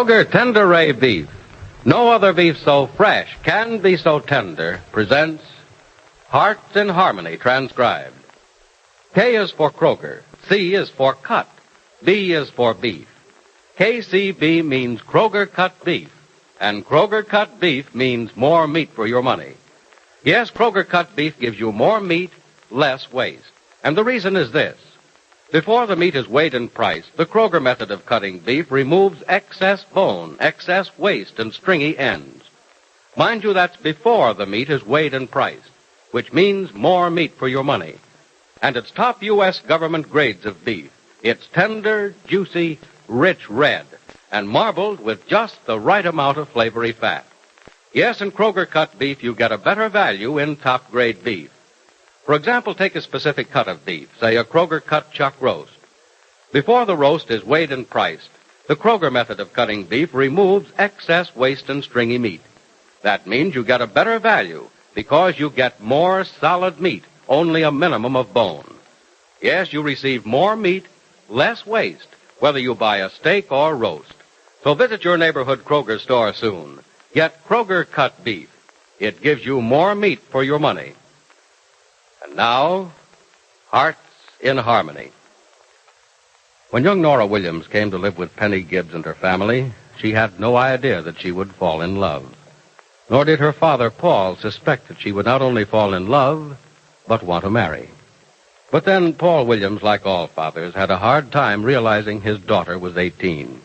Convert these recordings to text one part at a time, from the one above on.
Kroger Tender Ray Beef. No other beef so fresh can be so tender presents Hearts in Harmony transcribed. K is for Kroger. C is for cut. B is for beef. KCB means Kroger cut beef. And Kroger cut beef means more meat for your money. Yes, Kroger cut beef gives you more meat, less waste. And the reason is this. Before the meat is weighed and priced, the Kroger method of cutting beef removes excess bone, excess waste, and stringy ends. Mind you, that's before the meat is weighed and priced, which means more meat for your money. And it's top U.S. government grades of beef. It's tender, juicy, rich red, and marbled with just the right amount of flavory fat. Yes, in Kroger cut beef, you get a better value in top-grade beef. For example, take a specific cut of beef, say a Kroger cut chuck roast. Before the roast is weighed and priced, the Kroger method of cutting beef removes excess waste and stringy meat. That means you get a better value because you get more solid meat, only a minimum of bone. Yes, you receive more meat, less waste, whether you buy a steak or roast. So visit your neighborhood Kroger store soon. Get Kroger cut beef. It gives you more meat for your money. And now, Hearts in Harmony. When young Nora Williams came to live with Penny Gibbs and her family, she had no idea that she would fall in love. Nor did her father, Paul, suspect that she would not only fall in love, but want to marry. But then Paul Williams, like all fathers, had a hard time realizing his daughter was 18.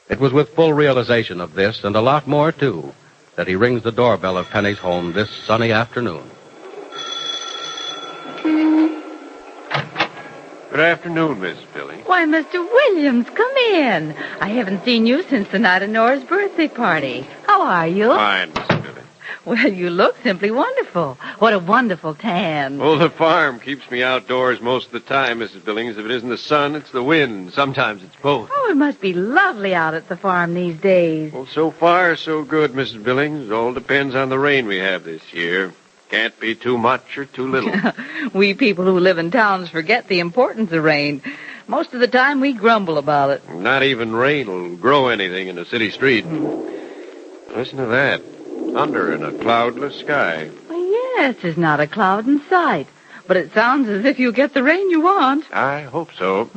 It was with full realization of this, and a lot more, too, that he rings the doorbell of Penny's home this sunny afternoon. Good afternoon, Mrs. Billy. Why, Mr. Williams, come in. I haven't seen you since the night of Nora's birthday party. How are you? Fine, Mrs. Billy. Well, you look simply wonderful. What a wonderful tan. Well, the farm keeps me outdoors most of the time, Mrs. Billings. If it isn't the sun, it's the wind. Sometimes it's both. Oh, it must be lovely out at the farm these days. Well, so far, so good, Mrs. Billings. All depends on the rain we have this year. Can't be too much or too little. We people who live in towns forget the importance of rain. Most of the time we grumble about it. Not even rain will grow anything in a city street. Listen to that. Thunder in a cloudless sky. Well, yes, there's not a cloud in sight. But it sounds as if you'll get the rain you want. I hope so.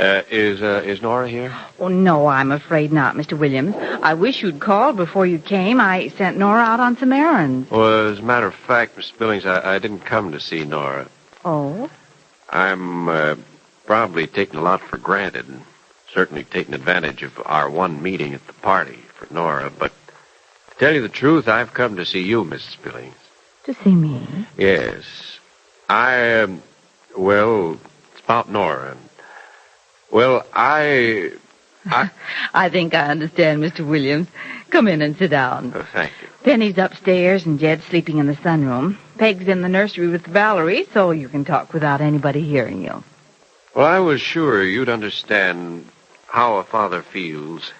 Is Nora here? Oh, no, I'm afraid not, Mr. Williams. I wish you'd called before you came. I sent Nora out on some errands. Well, as a matter of fact, Miss Billings, I didn't come to see Nora. Oh? I'm probably taking a lot for granted and certainly taking advantage of our one meeting at the party for Nora. But to tell you the truth, I've come to see you, Mrs. Billings. To see me? Yes. Well, it's about Nora. Well, I think I understand, Mr. Williams. Come in and sit down. Oh, thank you. Penny's upstairs and Jed's sleeping in the sunroom. Peg's in the nursery with Valerie, so you can talk without anybody hearing you. Well, I was sure you'd understand how a father feels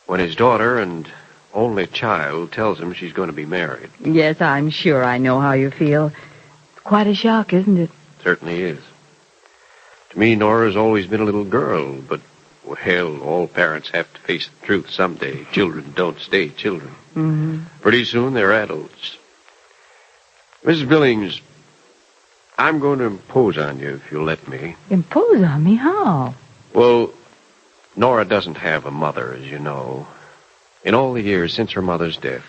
when his daughter and only child tells him she's going to be married. Yes, I'm sure I know how you feel. It's quite a shock, isn't it? Certainly is. To me, Nora's always been a little girl, but, well, all parents have to face the truth someday. Children don't stay children. Mm-hmm. Pretty soon they're adults. Mrs. Billings, I'm going to impose on you if you'll let me. Impose on me? How? Well, Nora doesn't have a mother, as you know. In all the years since her mother's death,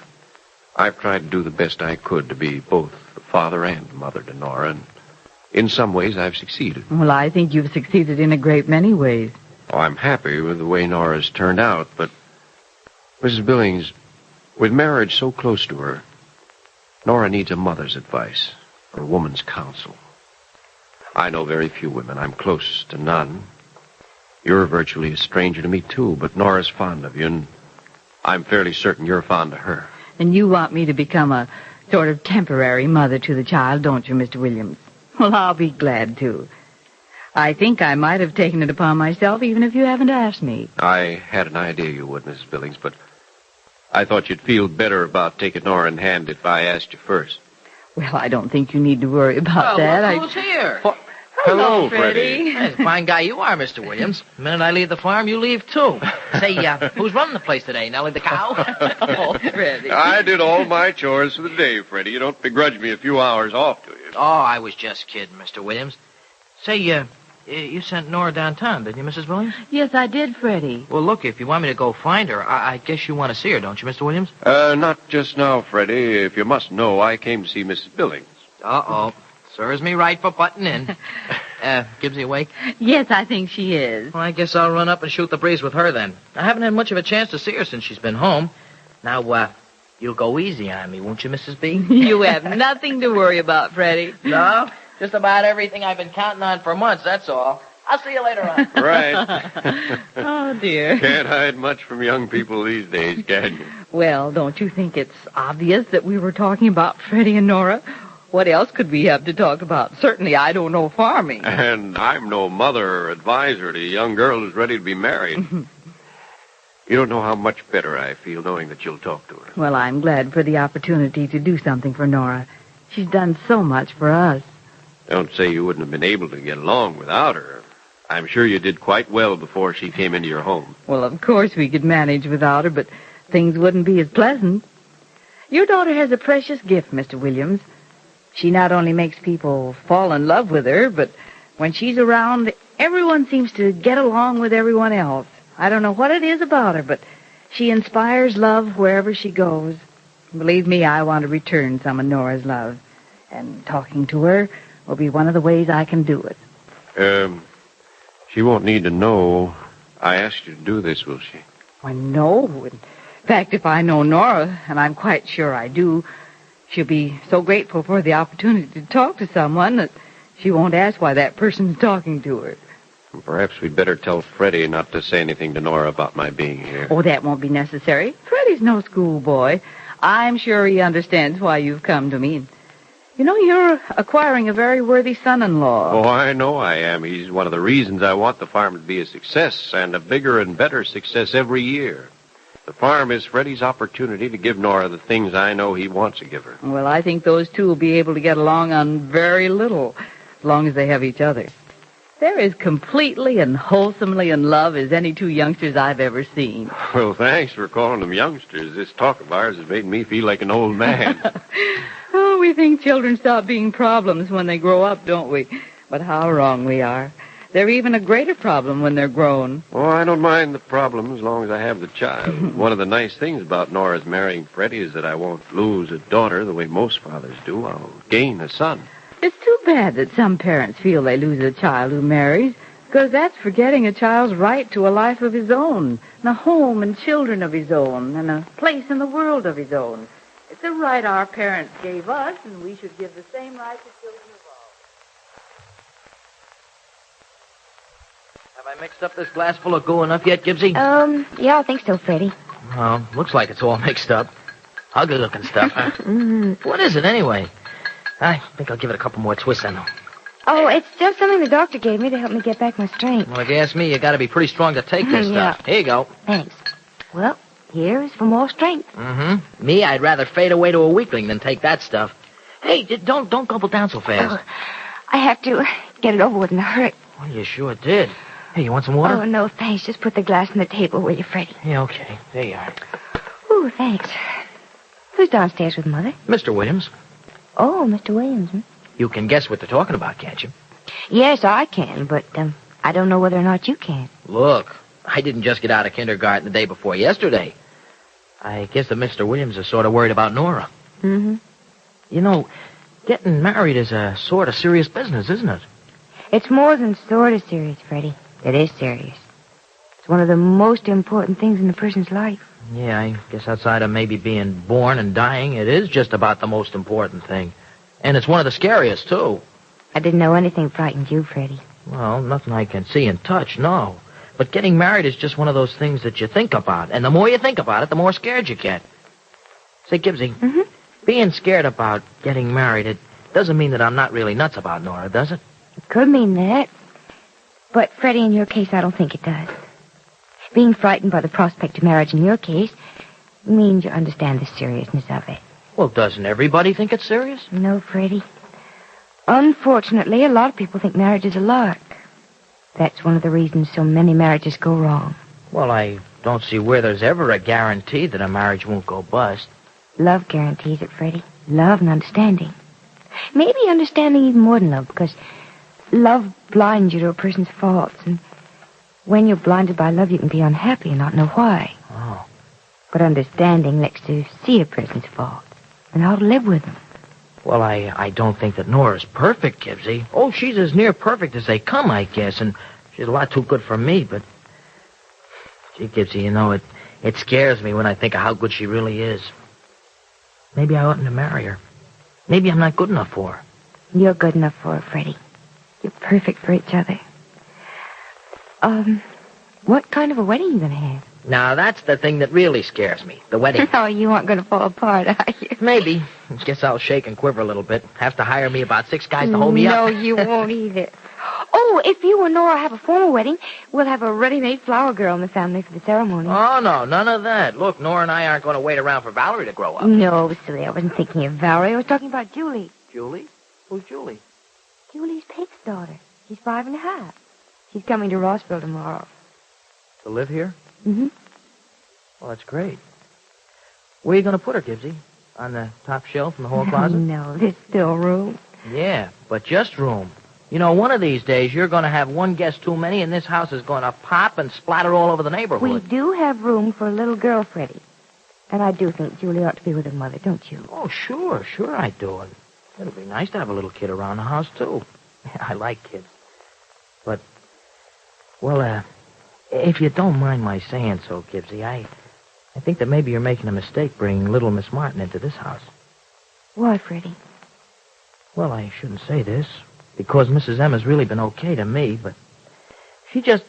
I've tried to do the best I could to be both the father and the mother to Nora, and in some ways I've succeeded. Well, I think you've succeeded in a great many ways. Oh, I'm happy with the way Nora's turned out, but, Mrs. Billings, with marriage so close to her, Nora needs a mother's advice or a woman's counsel. I know very few women. I'm close to none. You're virtually a stranger to me, too, but Nora's fond of you, and I'm fairly certain you're fond of her. And you want me to become a sort of temporary mother to the child, don't you, Mr. Williams? Well, I'll be glad to. I think I might have taken it upon myself, even if you haven't asked me. I had an idea you would, Mrs. Billings, but I thought you'd feel better about taking Nora in hand if I asked you first. Well, I don't think you need to worry about that. Look who's here. Hello, Freddie. Hey, fine guy you are, Mr. Williams. The minute I leave the farm, you leave, too. Say, who's running the place today? Nellie the cow? Oh, Freddie. I did all my chores for the day, Freddie. You don't begrudge me a few hours off, do you? Oh, I was just kidding, Mr. Williams. Say, you sent Nora downtown, didn't you, Mrs. Williams? Yes, I did, Freddie. Well, look, if you want me to go find her, I guess you want to see her, don't you, Mr. Williams? Not just now, Freddie. If you must know, I came to see Mrs. Billings. Uh-oh. Serves me right for butting in. Gibbsy awake? Yes, I think she is. Well, I guess I'll run up and shoot the breeze with her then. I haven't had much of a chance to see her since she's been home. Now, you'll go easy on me, won't you, Mrs. B? You have nothing to worry about, Freddie. No? Just about everything I've been counting on for months, that's all. I'll see you later on. Right. Oh, dear. Can't hide much from young people these days, can you? Well, don't you think it's obvious that we were talking about Freddie and Nora? What else could we have to talk about? Certainly, I don't know farming. And I'm no mother or advisor to a young girl who's ready to be married. You don't know how much better I feel knowing that you'll talk to her. Well, I'm glad for the opportunity to do something for Nora. She's done so much for us. Don't say you wouldn't have been able to get along without her. I'm sure you did quite well before she came into your home. Well, of course we could manage without her, but things wouldn't be as pleasant. Your daughter has a precious gift, Mr. Williams. She not only makes people fall in love with her, but when she's around, everyone seems to get along with everyone else. I don't know what it is about her, but she inspires love wherever she goes. Believe me, I want to return some of Nora's love. And talking to her will be one of the ways I can do it. She won't need to know I asked you to do this, will she? Why, no. In fact, if I know Nora, and I'm quite sure I do, she'll be so grateful for the opportunity to talk to someone that she won't ask why that person's talking to her. Perhaps we'd better tell Freddie not to say anything to Nora about my being here. Oh, that won't be necessary. Freddie's no schoolboy. I'm sure he understands why you've come to me. You know, you're acquiring a very worthy son-in-law. Oh, I know I am. He's one of the reasons I want the farm to be a success, and a bigger and better success every year. The farm is Freddie's opportunity to give Nora the things I know he wants to give her. Well, I think those two will be able to get along on very little, as long as they have each other. They're as completely and wholesomely in love as any two youngsters I've ever seen. Well, thanks for calling them youngsters. This talk of ours has made me feel like an old man. Oh, we think children stop being problems when they grow up, don't we? But how wrong we are. They're even a greater problem when they're grown. Oh, I don't mind the problem as long as I have the child. One of the nice things about Nora's marrying Freddie is that I won't lose a daughter the way most fathers do. I'll gain a son. It's too bad that some parents feel they lose a child who marries, because that's forgetting a child's right to a life of his own, and a home and children of his own, and a place in the world of his own. It's a right our parents gave us, and we should give the same right to children of all. Have I mixed up this glass full of goo enough yet, Gibbsy? Yeah, I think so, Freddie. Well, looks like it's all mixed up. Ugly-looking stuff. What is it, anyway? I think I'll give it a couple more twists, then. Oh, it's just something the doctor gave me to help me get back my strength. Well, if you ask me, you got to be pretty strong to take this Yeah. stuff. Here you go. Thanks. Well, here is for more strength. Mm-hmm. Me, I'd rather fade away to a weakling than take that stuff. Hey, don't gobble down so fast. Oh, I have to get it over with in a hurry. Well, you sure did. Hey, you want some water? Oh, no, thanks. Just put the glass on the table, will you, Freddie? Yeah, okay. There you are. Oh, thanks. Who's downstairs with Mother? Mr. Williams, Oh, Mr. Williams. you can guess what they're talking about, can't you? Yes, I can, but I don't know whether or not you can. Look, I didn't just get out of kindergarten the day before yesterday. I guess that Mr. Williams is sort of worried about Nora. Mm-hmm. You know, getting married is a sort of serious business, isn't it? It's more than sort of serious, Freddie. It is serious. It's one of the most important things in a person's life. Yeah, I guess outside of maybe being born and dying, it is just about the most important thing. And it's one of the scariest, too. I didn't know anything frightened you, Freddie. Well, nothing I can see and touch, no. But getting married is just one of those things that you think about. And the more you think about it, the more scared you get. Say, Gibbsy, being scared about getting married, it doesn't mean that I'm not really nuts about Nora, does it? It could mean that. But, Freddie, in your case, I don't think it does. Being frightened by the prospect of marriage in your case means you understand the seriousness of it. Well, doesn't everybody think it's serious? No, Freddie. Unfortunately, a lot of people think marriage is a lark. That's one of the reasons so many marriages go wrong. Well, I don't see where there's ever a guarantee that a marriage won't go bust. Love guarantees it, Freddie. Love and understanding. Maybe understanding even more than love, because love blinds you to a person's faults, and when you're blinded by love, you can be unhappy and not know why. Oh. But understanding lets you see a person's faults and how to live with them. Well, I don't think that Nora's perfect, Gibbsy. Oh, she's as near perfect as they come, I guess, and she's a lot too good for me, but... Gee, Gibbsy, you know, it scares me when I think of how good she really is. Maybe I oughtn't to marry her. Maybe I'm not good enough for her. You're good enough for her, Freddie. You're perfect for each other. What kind of a wedding are you going to have? Now, that's the thing that really scares me, the wedding. Oh, you aren't going to fall apart, are you? Maybe. Guess I'll shake and quiver a little bit. Have to hire me about 6 guys to hold me up. No, you won't either. Oh, if you and Nora have a formal wedding, we'll have a ready-made flower girl in the family for the ceremony. Oh, no, none of that. Look, Nora and I aren't going to wait around for Valerie to grow up. No, silly, I wasn't thinking of Valerie. I was talking about Julie. Julie? Who's Julie? Julie's Pig's daughter. She's 5 and a half. She's coming to Rossville tomorrow. To live here? Mm-hmm. Well, that's great. Where are you going to put her, Gibbsy? On the top shelf in the hall closet? No, there's still room. Yeah, but just room. You know, one of these days you're going to have one guest too many, and this house is going to pop and splatter all over the neighborhood. We do have room for a little girl, Freddie. And I do think Julie ought to be with her mother, don't you? Oh, sure I do. And it'll be nice to have a little kid around the house, too. I like kids. But, well, if you don't mind my saying so, Gibbsy, I think that maybe you're making a mistake bringing little Miss Martin into this house. Why, Freddie? Well, I shouldn't say this, because Mrs. Emma's really been okay to me, but she just...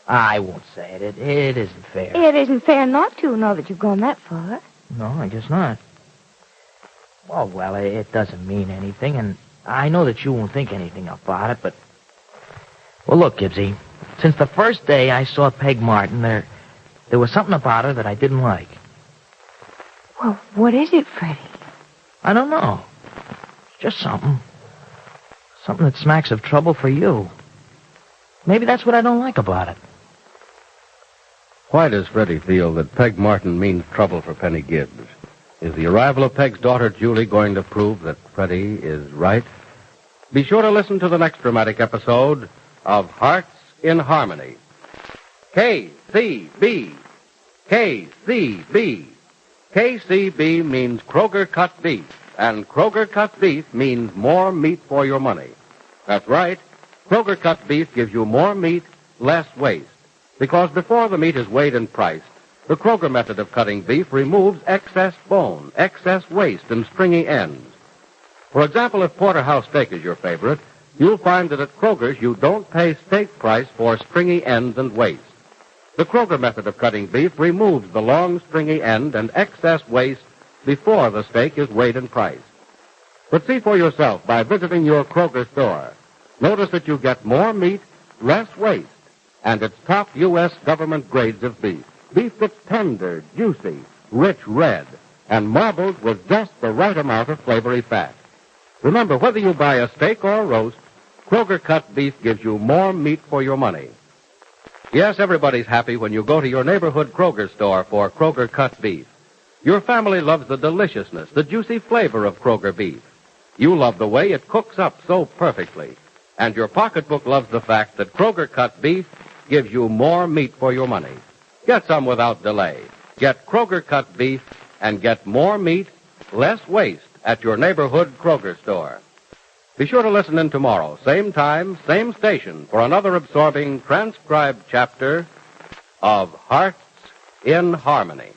I won't say it. It isn't fair. It isn't fair not to, now that you've gone that far. No, I guess not. Oh, well, it doesn't mean anything, and I know that you won't think anything about it, but... Well, look, Gibbsy, since the first day I saw Peg Martin, there was something about her that I didn't like. Well, what is it, Freddie? I don't know. It's just something. Something that smacks of trouble for you. Maybe that's what I don't like about it. Why does Freddie feel that Peg Martin means trouble for Penny Gibbs? Is the arrival of Peg's daughter, Julie, going to prove that Freddie is right? Be sure to listen to the next dramatic episode of Hearts in Harmony. KCB. KCB. KCB means Kroger cut beef, and Kroger cut beef means more meat for your money. That's right. Kroger cut beef gives you more meat, less waste. Because before the meat is weighed and priced, the Kroger method of cutting beef removes excess bone, excess waste, and stringy ends. For example, if porterhouse steak is your favorite, you'll find that at Kroger's you don't pay steak price for stringy ends and waste. The Kroger method of cutting beef removes the long stringy end and excess waste before the steak is weighed and priced. But see for yourself by visiting your Kroger store. Notice that you get more meat, less waste, and it's top U.S. government grades of beef. Beef that's tender, juicy, rich red, and marbled with just the right amount of flavory fat. Remember, whether you buy a steak or a roast, Kroger cut beef gives you more meat for your money. Yes, everybody's happy when you go to your neighborhood Kroger store for Kroger cut beef. Your family loves the deliciousness, the juicy flavor of Kroger beef. You love the way it cooks up so perfectly. And your pocketbook loves the fact that Kroger cut beef gives you more meat for your money. Get some without delay. Get Kroger cut beef and get more meat, less waste at your neighborhood Kroger store. Be sure to listen in tomorrow, same time, same station, for another absorbing transcribed chapter of Hearts in Harmony.